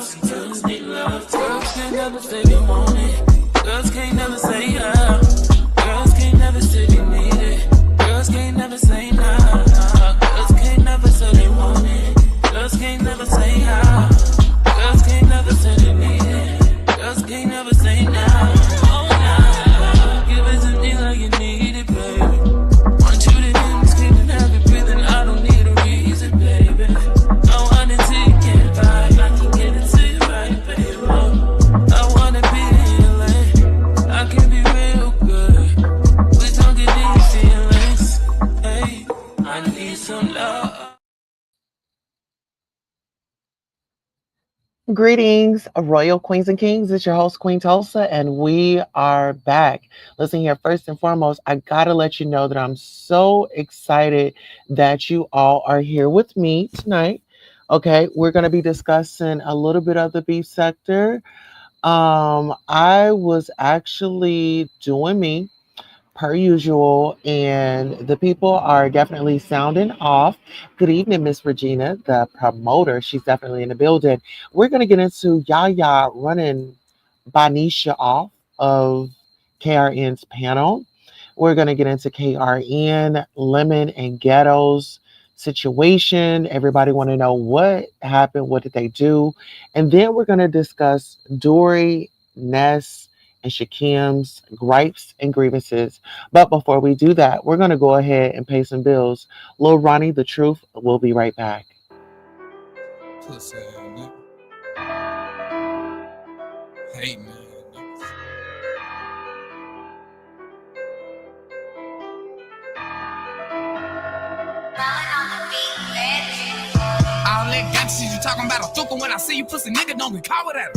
Girls need love. Girls can't never say they want it. Girls can't never say yeah. Girls can't never say they need it. Girls can't never say nah. Girls can't never say they want it. Girls can't never say yeah. Girls can't never say they need it. Girls can't never say nah. Oh nah. Give it to me like you need it, baby. Want you to hear me screaming, have it breathing. I don't need a reason, baby. I want it till you get right. I can get it to you right, baby. I wanna be healing. I can be real good. We don't get these feelings. Hey, I need some love. Greetings, royal queens and kings. It's your host, Queen Tulsa, and we are back. Listen here, first and foremost, I gotta let you know that I'm so excited that you all are here with me tonight. Okay, we're gonna be discussing a little bit of the beef sector. I was actually doing me per usual, and the people are definitely sounding off. Good evening, Miss Regina, the promoter. She's definitely in the building. We're going to get into Yaya running Banisha off of KRN's panel. We're going to get into KRN, Lemon, and Ghetto's situation. Everybody want to know what happened, what did they do? And then we're going to discuss Dori, Ness, and SHAKIM's gripes and grievances. But before we do that, we're going to go ahead and pay some bills. Lil Ronnie, the truth, will be right back. Pussy ass nigga. Hating ass niggas. All that gangsta shit you talking about a thuka. When I see you pussy nigga, don't be caught with that.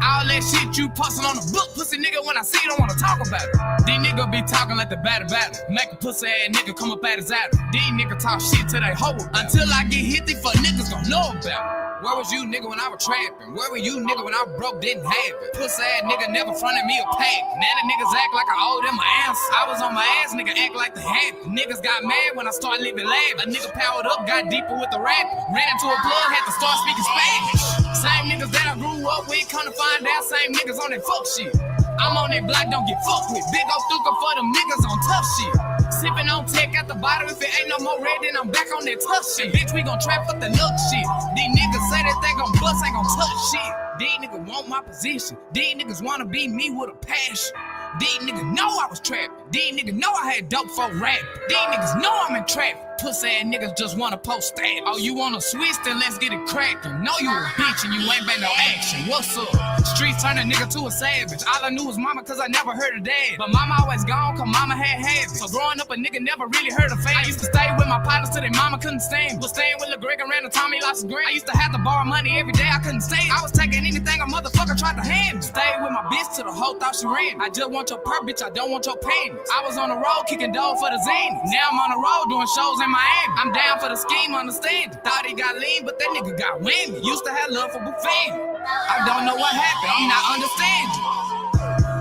All that shit you posting on the book, pussy nigga, when I see you don't wanna talk about it. These niggas be talking like the batter. Make a pussy ass nigga come up at his out. These niggas talk shit till they hoe. Until I get hit, these fuck niggas gon' know about it. Where was you nigga when I was trapping? Where were you nigga when I was broke, didn't have it? Pussy ass nigga never fronted me a pack. Now the niggas act like I owe them an answer. I was on my ass, nigga act like the happy. Niggas got mad when I started living lavish. A nigga powered up, got deeper with the rap. Ran into a plug, had to start speaking Spanish. Same niggas that I grew up with, come to find out, same niggas on that fuck shit. I'm on that block, don't get fucked with. Big ol' thuka for them niggas on tough shit. Sippin' on tech at the bottom, if it ain't no more red, then I'm back on that tough shit. Bitch, we gon' trap for the look shit. These niggas say that they gon' bust, ain't gon' touch shit. These niggas want my position. These niggas wanna be me with a passion. These niggas know I was trapping. These niggas know I had dope for rap. These niggas know I'm in traffic. Pussy ass niggas just wanna post stats. Oh, you wanna switch? Then let's get it crackin'. Know you a bitch and you ain't been no action. What's up? Streets turn a nigga to a savage. All I knew was mama cause I never heard of dad. But mama always gone cause mama had habits. So growing up a nigga never really heard of fame. I used to stay with my partners till their mama couldn't stand. Was staying with Lil Greg around the time he lost his grand. I used to have to borrow money every day, I couldn't stand. I was taking anything a motherfucker tried to hand me. Stayed with my bitch till the hoe thought she ran. I just want your purr, bitch, I don't want your payments. I was on the road kicking dough for the zany. Now I'm on the road doing shows in Miami. I'm down for the scheme, understand it. Thought he got lean, but that nigga got whammy. Used to have love for buffet. I don't know what happened, I'm not understanding.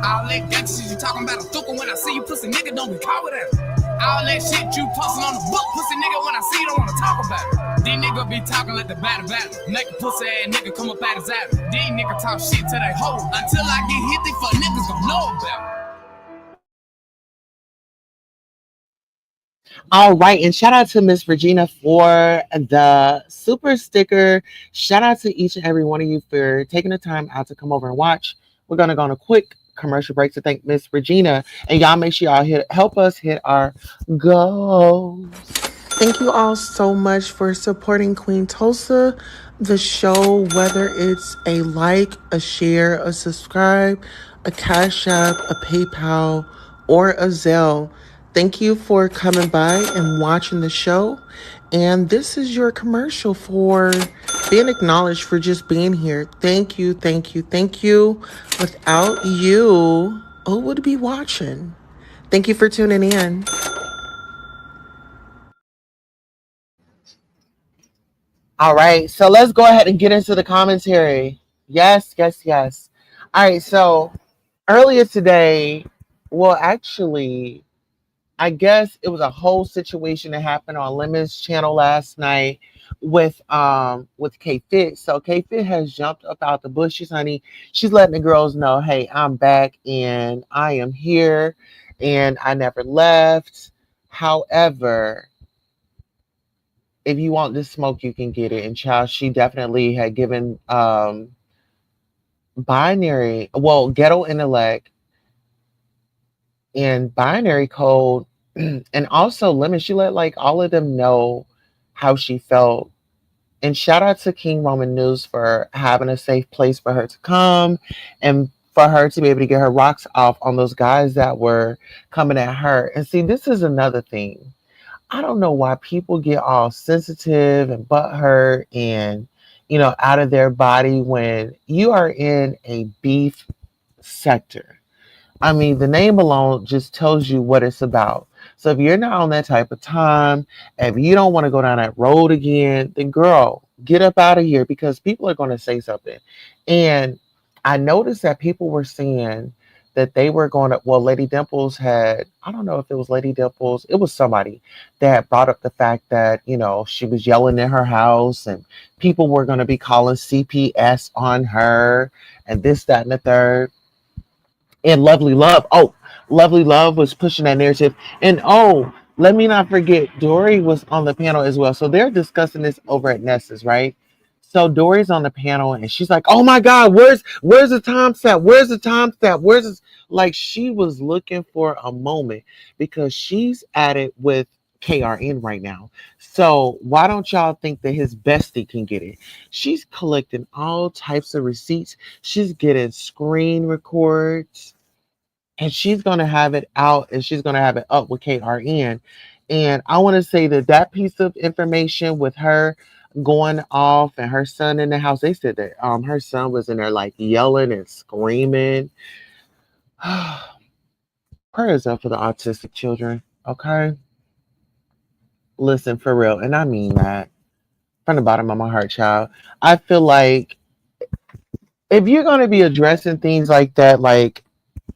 All that gangsta shit you talking about a thuka. When I see you pussy nigga, don't be caught with that. All that shit you posting on the book, pussy nigga, when I see you don't wanna talk about it. These niggas be talking like the batter. Make a pussy ass nigga come up at his out. These niggas talk shit till they hoe. Until I get hit, these fuck niggas gon' know about it. All right, and shout out to Miss Regina for the super sticker. Shout out to each and every one of you for taking the time out to come over and watch. We're gonna go on a quick commercial break to thank Miss Regina, and y'all make sure y'all help us hit our goals. Thank you all so much for supporting Queen Tulsa, the show, whether it's a like, a share, a subscribe, a Cash App, a PayPal, or a Zelle. Thank you for coming by and watching the show. And this is your commercial for being acknowledged for just being here. Thank you, thank you, thank you. Without you, who would be watching? Thank you for tuning in. All right, so let's go ahead and get into the commentary. Yes. All right, so earlier today, well, actually, I guess it was a whole situation that happened on Lemon's channel last night with K Fit. So K Fit has jumped up out the bushes, honey. She's letting the girls know, hey, I'm back and I am here and I never left. However, if you want this smoke, you can get it. And child, she definitely had given binary, well, ghetto intellect and binary code and also lemon. She let like all of them know how she felt. And shout out to King Roman News for having a safe place for her to come and for her to be able to get her rocks off on those guys that were coming at her. And see, this is another thing. I don't know why people get all sensitive and butthurt and, out of their body when you are in a beef sector. I mean, the name alone just tells you what it's about. So if you're not on that type of time, if you don't want to go down that road again, then girl, get up out of here because people are going to say something. And I noticed that people were saying that they were going to, well, Lady Dimples had, I don't know if it was Lady Dimples, it was somebody that brought up the fact that, she was yelling in her house and people were going to be calling CPS on her and this, that, and the third and Lovely Love. Oh, Lovely Love was pushing that narrative. And oh, let me not forget, Dori was on the panel as well. So they're discussing this over at Ness's, right? So Dory's on the panel and she's like, "Oh my God, where's the time stamp? Where's the time stamp? Where's this?" Like she was looking for a moment because she's at it with KRN right now. So why don't y'all think that his bestie can get it? She's collecting all types of receipts. She's getting screen records and she's going to have it out and she's going to have it up with KRN. And I want to say that that piece of information with her going off and her son in the house, they said that her son was in there like yelling and screaming. Prayers up for the autistic children, okay? Listen, for real, and I mean that from the bottom of my heart, child. I feel like if you're going to be addressing things like that, like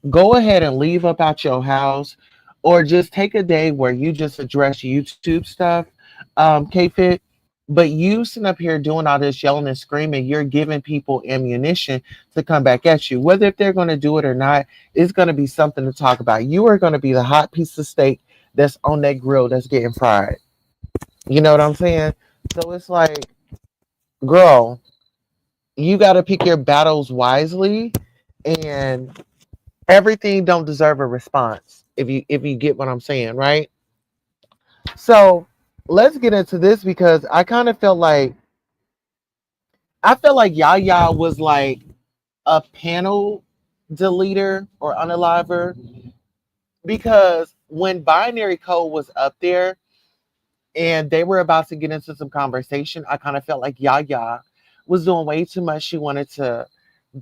go ahead and leave up out your house or just take a day where you just address YouTube stuff, K-Fit. But you sitting up here doing all this yelling and screaming, you're giving people ammunition to come back at you. Whether if they're going to do it or not, it's going to be something to talk about. You are going to be the hot piece of steak that's on that grill that's getting fried. You know what I'm saying? So it's like, girl, you got to pick your battles wisely and everything don't deserve a response if you get what I'm saying, right? So let's get into this because I felt like Yaya was like a panel deleter or unaliver because when binary code was up there and they were about to get into some conversation, I kind of felt like Yaya was doing way too much. She wanted to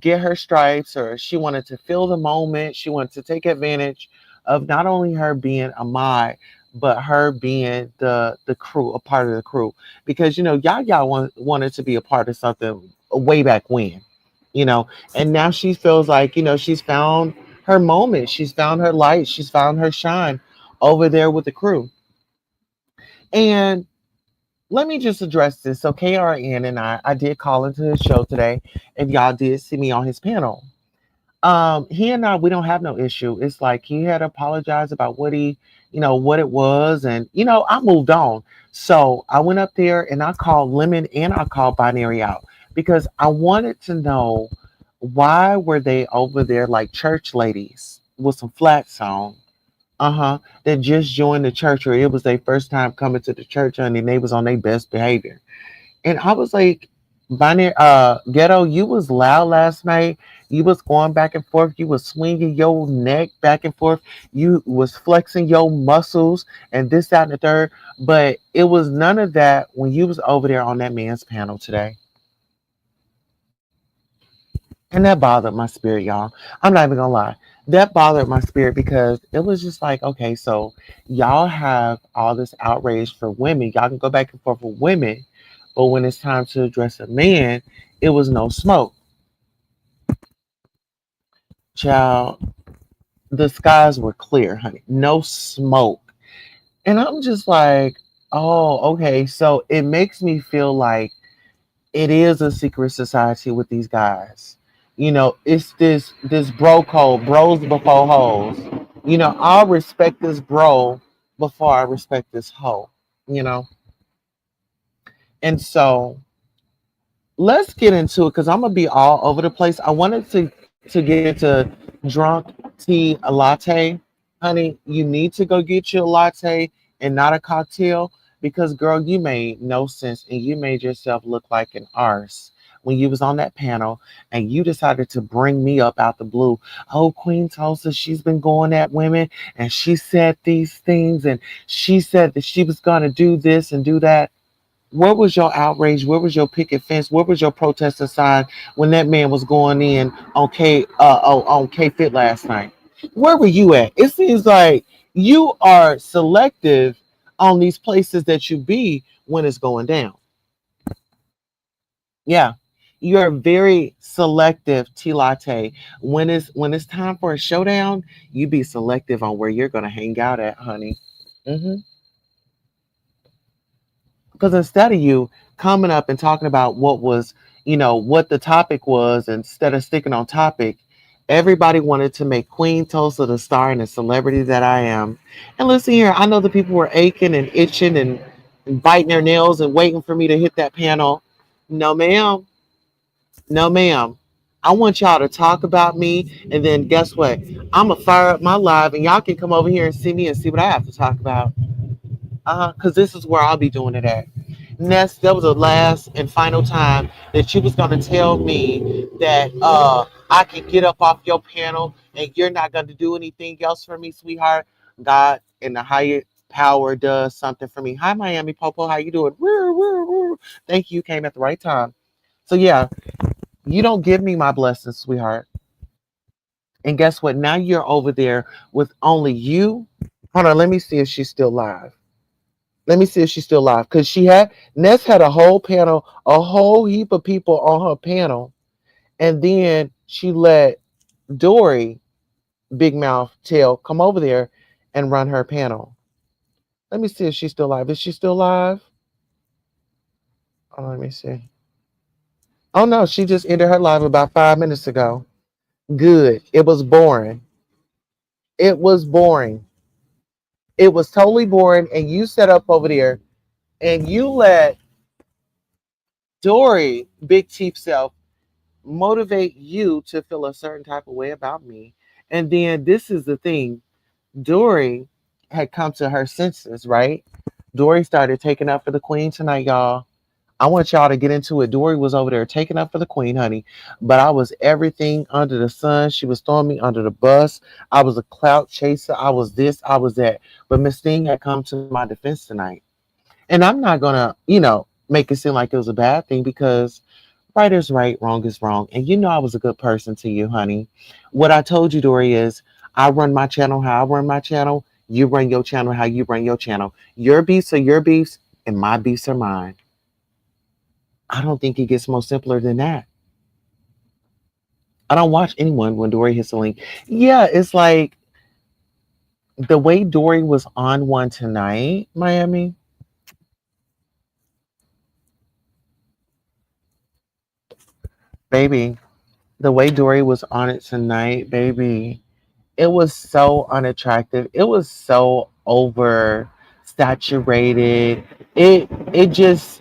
get her stripes or she wanted to feel the moment. She wanted to take advantage of not only her being a mod, but her being the crew, a part of the crew. Because, Yaya wanted to be a part of something way back when, and now she feels like, she's found her moment. She's found her light. She's found her shine over there with the crew. And let me just address this. So KRN and I did call into his show today, and y'all did see me on his panel. He and I, we don't have no issue. It's like he had apologized about what it was, and I moved on. So I went up there and I called Lemon and I called Binary out because I wanted to know why were they over there like church ladies with some flats on that just joined the church or it was their first time coming to the church and they was on their best behavior. And I was like, Binary, Ghetto, you was loud last night. You was going back and forth. You was swinging your neck back and forth. You was flexing your muscles and this, that, and the third. But it was none of that when you was over there on that man's panel today. And that bothered my spirit, y'all. I'm not even gonna lie. That bothered my spirit because it was just like, okay, so y'all have all this outrage for women. Y'all can go back and forth with women, but when it's time to address a man, it was no smoke. Child, the skies were clear, honey. No smoke. And I'm just like, Oh, okay. So it makes me feel like it is a secret society with these guys. It's this bro code, bros before hoes. I'll respect this bro before I respect this hoe. You know, and so let's get into it because I'm gonna be all over the place. I wanted to get into drunk tea a latte, honey. You need to go get you a latte and not a cocktail because girl, you made no sense and you made yourself look like an arse when you was on that panel and you decided to bring me up out the blue. Oh, Queen Tulsa, she's been going at women and she said these things and she said that she was gonna do this and do that. Where was your outrage? Where was your picket fence? Where was your protester sign when that man was going in on K Fit last night? Where were you at? It seems like you are selective on these places that you be when it's going down. Yeah. You're very selective, T Latte. When it's time for a showdown, you be selective on where you're gonna hang out at, honey. Hmm. Because instead of you coming up and talking about what the topic was, instead of sticking on topic, everybody wanted to make Queen Tulsa the star and the celebrity that I am. And listen here, I know the people were aching and itching and biting their nails and waiting for me to hit that panel. No, ma'am. No, ma'am. I want y'all to talk about me, and then guess what? I'm gonna fire up my live, and y'all can come over here and see me and see what I have to talk about. Because this is where I'll be doing it at. Ness, that was the last and final time that you was gonna tell me that I can get up off your panel and you're not gonna do anything else for me, sweetheart. God and the higher power does something for me. Hi, Miami Popo, how you doing? Woo, woo, woo. Thank you, you came at the right time. So yeah, you don't give me my blessings, sweetheart. And guess what? Now you're over there with only you. Hold on, let me see if she's still live. Let me see if she's still live. Because Ness had a whole panel, a whole heap of people on her panel. And then she let Dori, Big Mouth Tail, come over there and run her panel. Let me see if she's still live. Is she still live? Oh, let me see. Oh, no, she just ended her live about 5 minutes ago. Good. It was boring. It was boring. It was totally boring. And you set up over there and you let Dori, Big Chief Self, motivate you to feel a certain type of way about me. And then this is the thing. Dori had come to her senses, right? Dori started taking up for the queen tonight, y'all. I want y'all to get into it. Dori was over there taking up for the queen, honey. But I was everything under the sun. She was throwing me under the bus. I was a clout chaser. I was this, I was that. But Miss Thing had come to my defense tonight. And I'm not gonna, make it seem like it was a bad thing because right is right, wrong is wrong. And you know I was a good person to you, honey. What I told you, Dory, is I run my channel how I run my channel. You run your channel how you run your channel. Your beefs are your beefs, and my beefs are mine. I don't think it gets more simpler than that. I don't watch anyone when Dory hits a link. Yeah, it's like the way Dory was on one tonight, Miami, baby. The way Dory was on it tonight, baby. It was so unattractive. It was so oversaturated. It just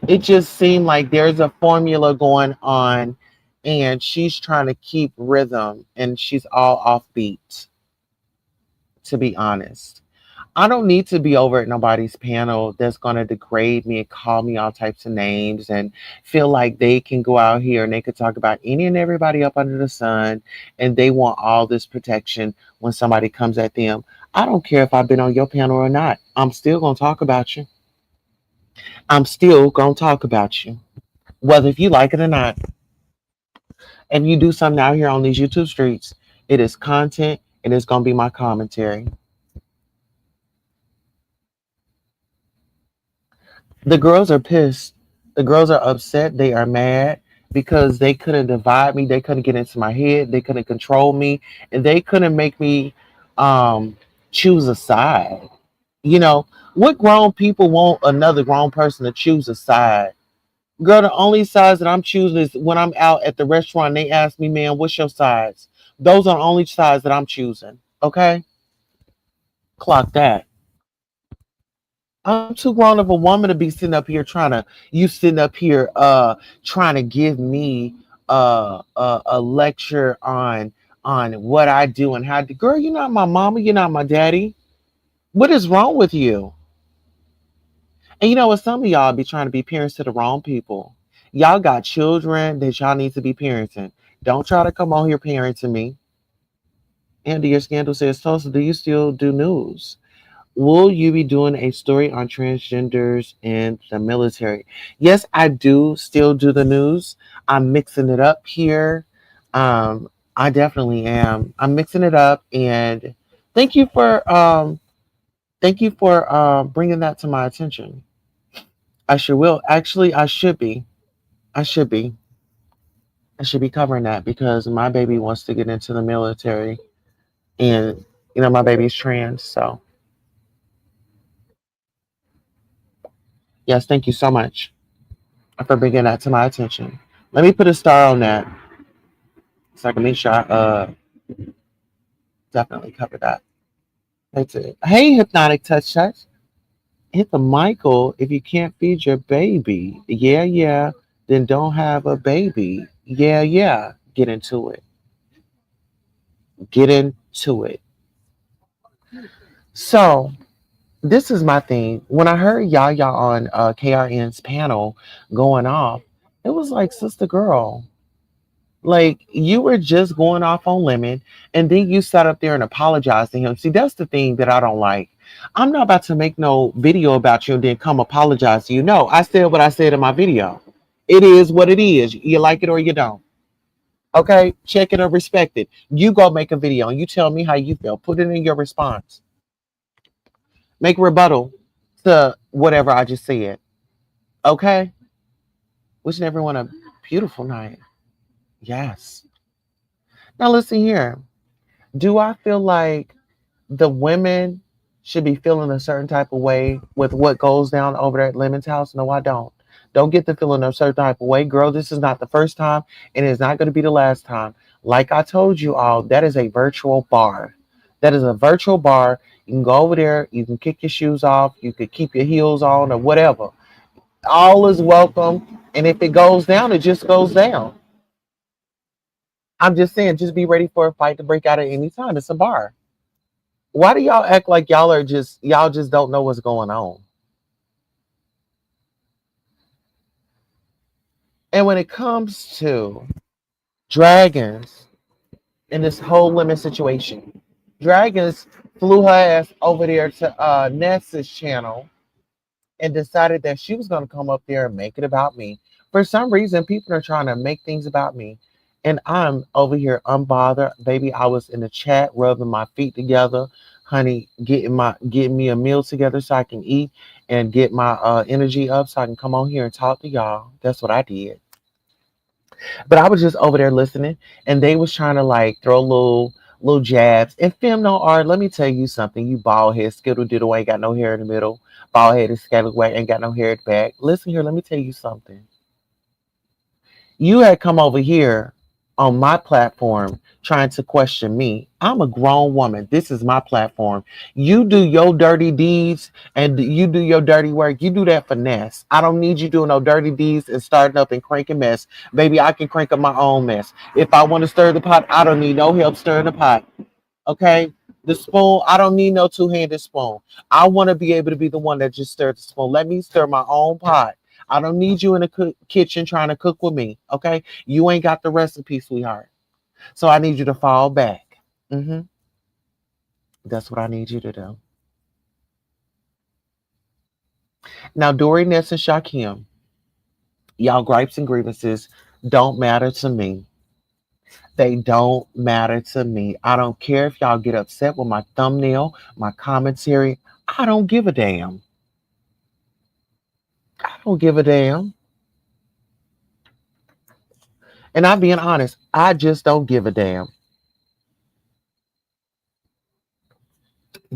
seemed like there's a formula going on and she's trying to keep rhythm and she's all offbeat, to be honest. I don't need to be over at nobody's panel that's going to degrade me and call me all types of names and feel like they can go out here and they could talk about any and everybody up under the sun and they want all this protection when somebody comes at them. I don't care if I've been on your panel or not. I'm still going to talk about you. I'm still going to talk about you, whether if you like it or not. And you do something out here on these YouTube streets, it is content and it's going to be my commentary. The girls are pissed. The girls are upset. They are mad because they couldn't divide me. They couldn't get into my head. They couldn't control me. And they couldn't make me choose a side. You know, what grown people want another grown person to choose a side? Girl, the only sides that I'm choosing is when I'm out at the restaurant and they ask me, man, what's your sides? Those are the only sides that I'm choosing. Okay? Clock that. I'm too grown of a woman to be sitting up here you sitting up here trying to give me a lecture on what I do and how to, girl, you're not my mama, you're not my daddy. What is wrong with you? And you know what? Some of y'all be trying to be parents to the wrong people. Y'all got children that y'all need to be parenting. Don't try to come on here parenting me. Andy, your scandal says, Tulsa, do you still do news? Will you be doing a story on transgenders in the military? Yes, I do still do the news. I'm mixing it up here. I definitely am. I'm mixing it up, and thank you for bringing that to my attention. I sure will. Actually, I should be. I should be. I should be covering that because my baby wants to get into the military, and my baby's trans. So yes, thank you so much for bringing that to my attention. Let me put a star on that so I can make sure I definitely cover that. That's it. Hey, hypnotic touch touch. Hit the Michael if you can't feed your baby. Yeah, yeah. Then don't have a baby. Yeah, yeah. Get into it. Get into it. So this is my thing. When I heard Yaya on KRN's panel going off, it was like, sister girl, like you were just going off on Lemon, and then you sat up there and apologized to him. See, that's the thing that I don't like. I'm not about to make no video about you and then come apologize to you. No, I said what I said in my video. It is what it is. You like it or you don't. Okay, check it or respect it. You go make a video and you tell me how you feel. Put it in your response. Make a rebuttal to whatever I just said. Okay? Wishing everyone a beautiful night. Yes. Now listen here. Do I feel like the women should be feeling a certain type of way with what goes down over there at Lemon's house? No, I don't. Don't get the feeling a certain type of way. Girl, this is not the first time and it's not going to be the last time. Like I told you all, that is a virtual bar. That is a virtual bar. You can go over there, you can kick your shoes off, you could keep your heels on or whatever. All is welcome. And if it goes down, it just goes down. I'm just saying, just be ready for a fight to break out at any time. It's a bar. Why do y'all act like y'all just don't know what's going on? And when it comes to dragons in this whole lemon situation, dragons flew her ass over there to Ness's channel and decided that she was going to come up there and make it about me. For some reason, people are trying to make things about me. And I'm over here unbothered. Baby, I was in the chat rubbing my feet together, honey, getting me a meal together so I can eat and get my energy up so I can come on here and talk to y'all. That's what I did. But I was just over there listening, and they was trying to like throw little jabs. And film no art, let me tell you something. You bald head, skittle diddle ain't got no hair in the middle. Bald headed scallywag ain't got no hair at the back. Listen here, let me tell you something. You had come over here on my platform trying to question me. I'm a grown woman. This is my platform. You do your dirty deeds and you do your dirty work. You do that for Ness. I don't need you doing no dirty deeds and starting up and cranking mess. Baby, I can crank up my own mess. If I want to stir the pot, I don't need no help stirring the pot. Okay? The spoon, I don't need no two-handed spoon. I want to be able to be the one that just stirs the spoon. Let me stir my own pot. I don't need you in the kitchen trying to cook with me. Okay? You ain't got the recipe, sweetheart. So I need you to fall back. hmm That's what I need you to do. Now, Dori, Ness, and SHAKIM, y'all gripes and grievances don't matter to me. They don't matter to me. I don't care if y'all get upset with my thumbnail, my commentary. I don't give a damn. I don't give a damn. And I'm being honest, I just don't give a damn.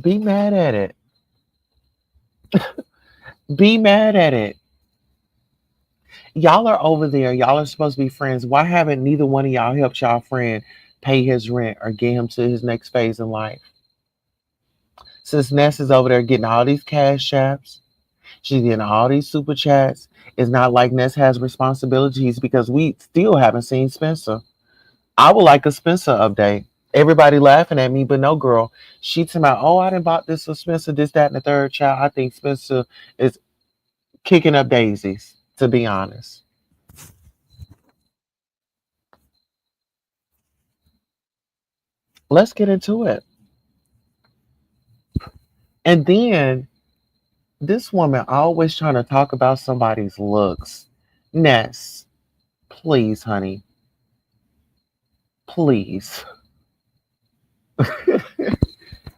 Be mad at it. Be mad at it. Y'all are over there. Y'all are supposed to be friends. Why haven't neither one of y'all helped y'all friend pay his rent or get him to his next phase in life? Since Ness is over there getting all these cash apps, she's getting all these super chats. It's not like Ness has responsibilities because we still haven't seen Spencer. I would like a Spencer update. Everybody laughing at me, but no, girl. She told me, oh, I didn't bought this for Spencer, this, that, and the third child. I think Spencer is kicking up daisies, to be honest. Let's get into it. And then this woman always trying to talk about somebody's looks. Ness, please, honey, please.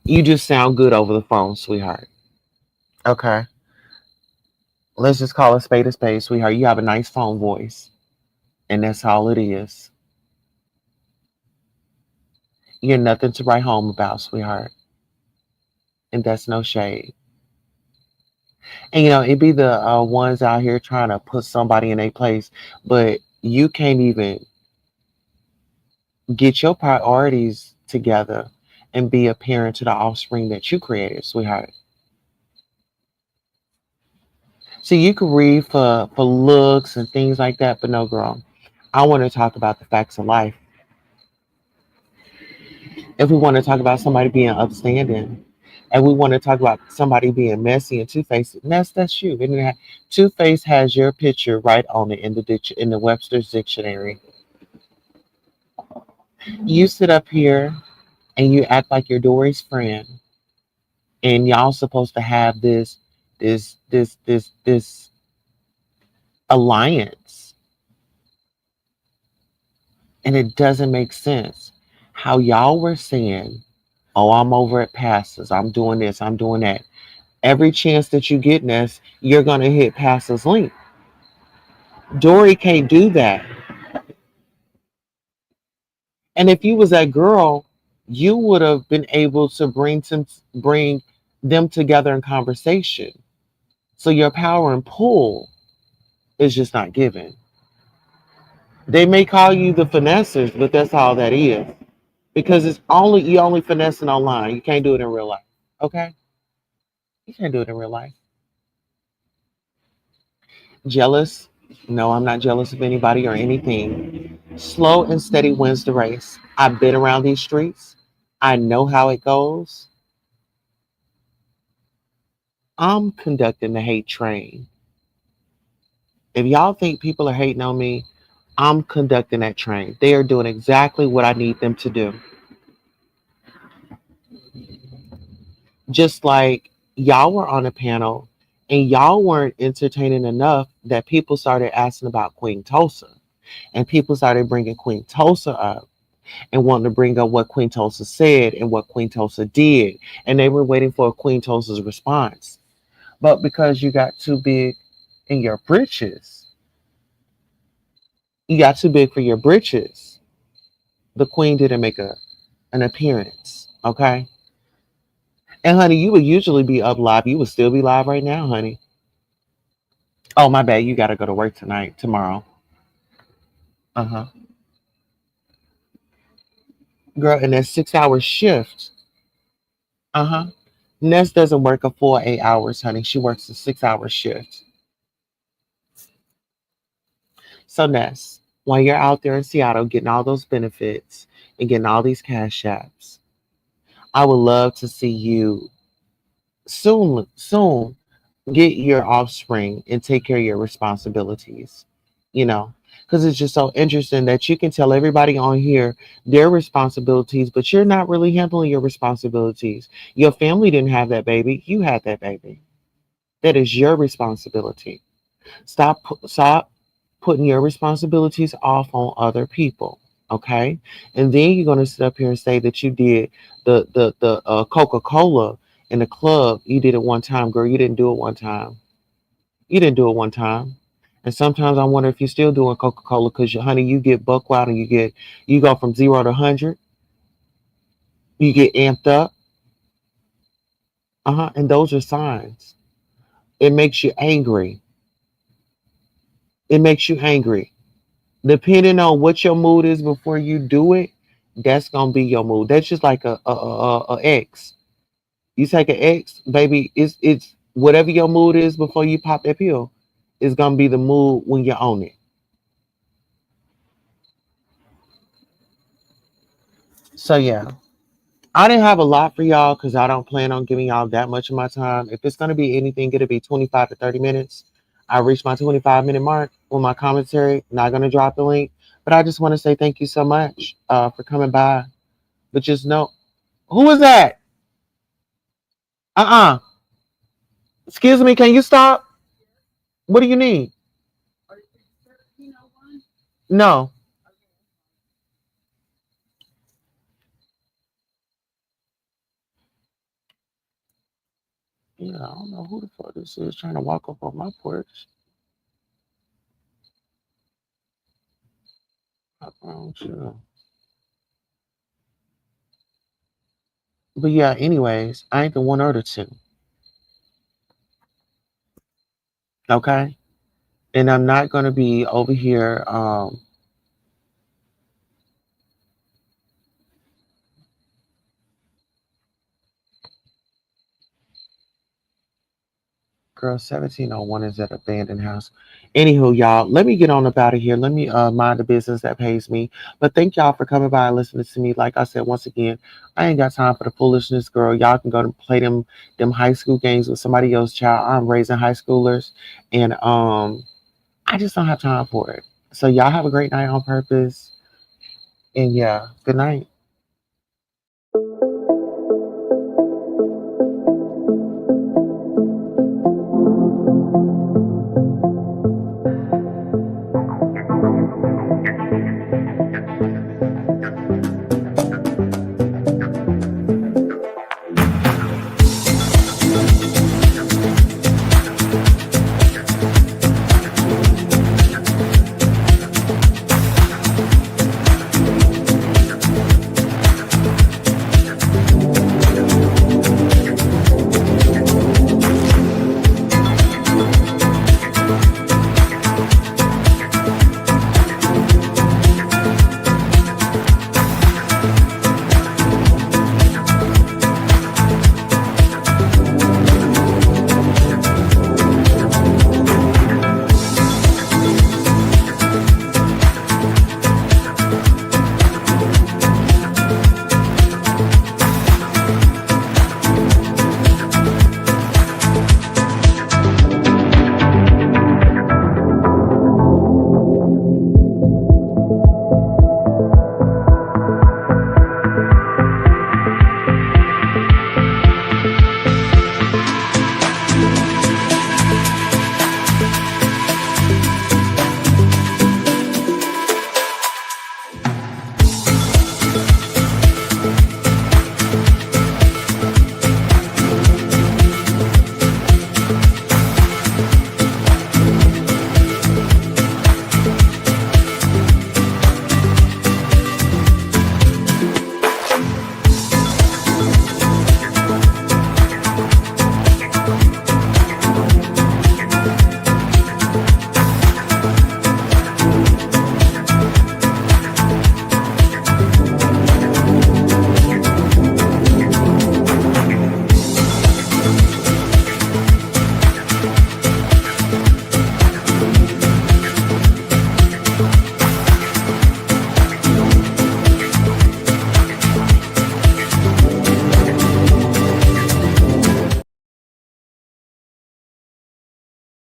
You just sound good over the phone, sweetheart. Okay. Let's just call a spade, sweetheart. You have a nice phone voice, and that's all it is. You're nothing to write home about, sweetheart. And that's no shade. And it be the ones out here trying to put somebody in a place, but you can't even get your priorities together and be a parent to the offspring that you created, sweetheart. See, you can read for looks and things like that, but no, girl. I want to talk about the facts of life. If we want to talk about somebody being upstanding, and we want to talk about somebody being messy and two faced, that's you. And two face has your picture right on it in in the Webster's dictionary. You sit up here and you act like you're Dori's friend, and y'all supposed to have this alliance, and it doesn't make sense. How y'all were saying, "Oh, I'm over at Pastor's. I'm doing this. I'm doing that." Every chance that you get, Ness, you're gonna hit Pastor's link. Dori can't do that. And if you was that girl, you would have been able to bring them together in conversation. So your power and pull is just not given. They may call you the finessers, but that's all that is. Because it's only you only finessing online. You can't do it in real life. Okay? You can't do it in real life. Jealous? No, I'm not jealous of anybody or anything. Slow and steady wins the race. I've been around these streets. I know how it goes. I'm conducting the hate train. If y'all think people are hating on me, I'm conducting that train. They are doing exactly what I need them to do. Just like y'all were on a panel and y'all weren't entertaining enough that people started asking about Queen Tulsa. And people started bringing Queen Tulsa up and wanting to bring up what Queen Tulsa said and what Queen Tulsa did. And they were waiting for Queen Tulsa's response. But because you got too big in your britches, you got too big for your britches, the Queen didn't make an appearance. Okay? And honey, you would usually be up live. You would still be live right now, honey. Oh, my bad. You got to go to work tomorrow. Uh huh. Girl, in that 6 hour shift. Uh huh. Ness doesn't work a full 8 hours, honey. She works a 6 hour shift. So, Ness, while you're out there in Seattle getting all those benefits and getting all these cash apps, I would love to see you soon get your offspring and take care of your responsibilities, you know, because it's just so interesting that you can tell everybody on here their responsibilities, but you're not really handling your responsibilities. Your family didn't have that baby, you had that baby. That is your responsibility. Stop putting your responsibilities off on other people. Okay, and then you're gonna sit up here and say that you did the Coca-Cola in the club. You did it one time, girl. You didn't do it one time. You didn't do it one time. And sometimes I wonder if you're still doing Coca-Cola because, honey, you get buck wild and you go from 0 to 100. You get amped up. And those are signs. It makes you angry. It makes you angry. Depending on what your mood is before you do it, that's gonna be your mood. That's just like a X. You take an X, baby. It's whatever your mood is before you pop that pill. It's gonna be the mood when you own it. So yeah, I didn't have a lot for y'all because I don't plan on giving y'all that much of my time. If it's gonna be anything, it'll be 25 to 30 minutes. I reached my 25-minute mark with my commentary. Not gonna drop the link, but I just want to say thank you so much for coming by. But just know, who is that? Uh-uh. Excuse me, can you stop? What do you need? No. Yeah, I don't know who the fuck this is trying to walk up on my porch. I don't you. But yeah, anyways, I ain't the one or the two. Okay? And I'm not gonna be over here girl 1701 is at abandoned house. Anywho, y'all, let me get on up out of here. Let me mind the business that pays me. But thank y'all for coming by and listening to me. Like I said, once again, I ain't got time for the foolishness, girl. Y'all can go to play them high school games with somebody else, child. I'm raising high schoolers, and I just don't have time for it. So y'all have a great night on purpose. And yeah, good night.